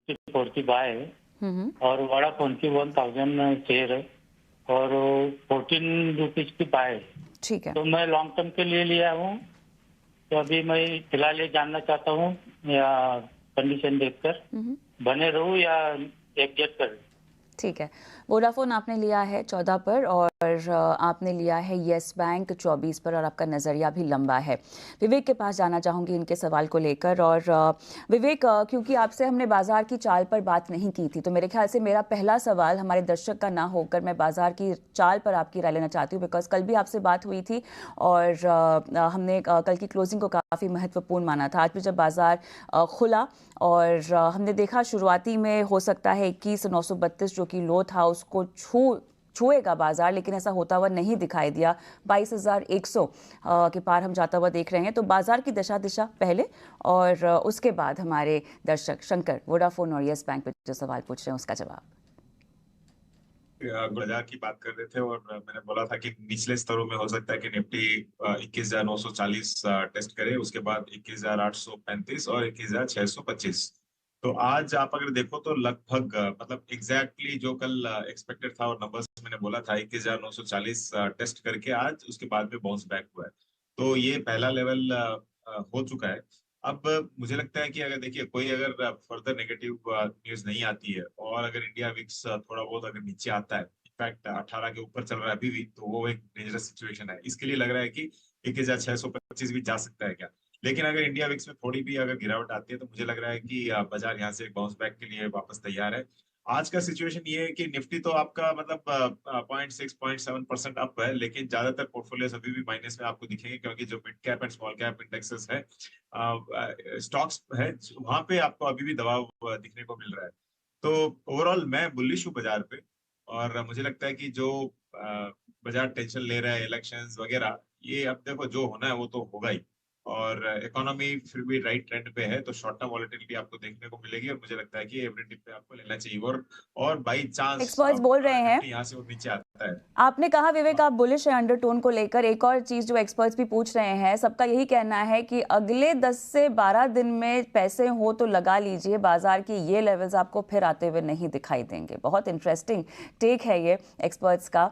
4 की बाय है हम्म। और वोडाफोन की 1000 शेयर है और 14 रुपीज की बाय है। ठीक है। तो मैं लॉन्ग टर्म के लिए लिया हूँ। तो अभी मैं फिलहाल ये जानना चाहता हूँ या कंडीशन देखकर हम्म। बने रहूँ या एग्जिट कर। ठीक है। वोडाफोन आपने लिया है 14 पर और आपने लिया है येस बैंक 24 पर और आपका नज़रिया भी लंबा है। विवेक के पास जाना चाहूँगी इनके सवाल को लेकर। और विवेक, क्योंकि आपसे हमने बाजार की चाल पर बात नहीं की थी, तो मेरे ख्याल से मेरा पहला सवाल हमारे दर्शक का ना होकर मैं बाजार की चाल पर आपकी राय लेना चाहती हूँ, बिकॉज कल भी आपसे बात हुई थी और हमने कल की क्लोजिंग को काफ़ी महत्वपूर्ण माना था। आज भी जब बाजार खुला और हमने देखा शुरुआती में हो सकता है 21,932 जो कि लो था उसको छुएगा बाजार, लेकिन ऐसा होता हुआ नहीं दिखाई दिया। 22,100 के पार हम जाता हुआ देख रहे हैं। तो बाजार की दिशा पहले और उसके बाद हमारे दर्शक शंकर वोडाफोन और येस बैंक पे जो सवाल पूछ रहे हैं उसका जवाब। बाजार की बात कर रहे थे और मैंने बोला था कि निचले स्तरों में हो सकता है कि निफ्टी 21,940 टेस्ट करे, उसके बाद 21,835 और 21,625। तो आज आप अगर देखो तो लगभग मतलब एग्जैक्टली जो कल एक्सपेक्टेड था और नंबर्स मैंने बोला था 21,940 टेस्ट करके आज उसके बाद में बाउंस बैक हुआ है। तो ये पहला लेवल हो चुका है। अब मुझे लगता है कि अगर देखिए कोई अगर फर्दर नेगेटिव न्यूज नहीं आती है और अगर इंडिया विक्स थोड़ा बहुत अगर नीचे आता है, इनफैक्ट 18 के ऊपर चल रहा है अभी भी, तो वो एक डेंजरस सिचुएशन है। इसके लिए लग रहा है कि 21,625 भी जा सकता है क्या। लेकिन अगर इंडिया विक्स में थोड़ी भी अगर गिरावट आती है तो मुझे लग रहा है कि बाजार यहाँ से एक बाउंस बैक के लिए वापस तैयार है। आज का सिचुएशन ये है कि निफ्टी तो आपका मतलब 0.6-0.7% अप है, लेकिन ज्यादातर पोर्टफोलियोज अभी भी माइनस में आपको दिखेंगे, क्योंकि जो mid cap and small cap indexes है, स्टॉक्स है, वहां पे आपको अभी भी दबाव दिखने को मिल रहा है। तो ओवरऑल मैं बुलिश हूँ बाजार पे। और मुझे लगता है कि जो बाजार टेंशन ले रहा है इलेक्शंस वगैरह, ये अब देखो जो होना है वो तो होगा ही। और इकोनॉमी फिर भी राइट ट्रेंड पे है, तो शॉर्ट टर्म वॉलेटिलिटी आपको देखने को मिलेगी और मुझे लगता है कि एवरी डिप पे आपको लेना चाहिए। और बाई चांस एक्सपर्ट्स अब बोल रहे हैं, निफ्टी यहाँ से और नीचे आता है। आपने कहा विवेक आप बुलिश हैं अंडरटोन को लेकर। एक और चीज जो एक्सपर्ट्स भी पूछ रहे हैं, सबका यही कहना है कि अगले 10 से 12 दिन में पैसे हो तो लगा लीजिए, बाजार की ये लेवल्स आपको फिर आते हुए नहीं दिखाई देंगे। बहुत इंटरेस्टिंग टेक है ये एक्सपर्ट्स का,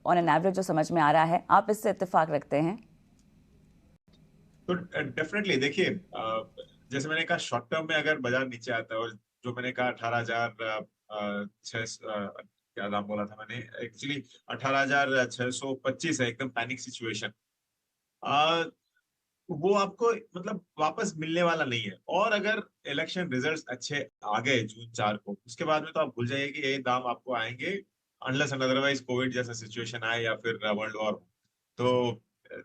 ऑन एन एवरेज जो समझ में आ रहा है। आप इससे इत्तेफाक रखते हैं? तो डेफिनेटली देखिए, जैसे मैंने कहा शॉर्ट टर्म में अगर बाजार नीचे आता है, और जो मैंने कहा 18,006 क्या नाम बोला था मैंने, एक्चुअली 18,625 है, एकदम पैनिक सिचुएशन। वो आपको मतलब वापस मिलने वाला नहीं है। और अगर इलेक्शन रिजल्ट्स अच्छे आ गए जून 4 को, उसके बाद में तो आप भूल जाइए कि ये दाम आपको आएंगे, अनलेस एंड अदरवाइज कोविड जैसा सिचुएशन आए या फिर वर्ल्ड वॉर हो। तो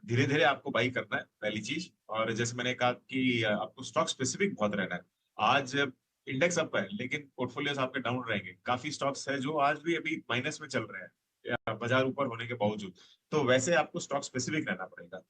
धीरे धीरे आपको बाई करना है पहली चीज। और जैसे मैंने कहा कि आपको स्टॉक स्पेसिफिक बहुत रहना है। आज इंडेक्स अप है लेकिन पोर्टफोलियोज आपके डाउन रहेंगे। काफी स्टॉक्स है जो आज भी अभी माइनस में चल रहे हैं बाजार ऊपर होने के बावजूद। तो वैसे आपको स्टॉक स्पेसिफिक रहना पड़ेगा।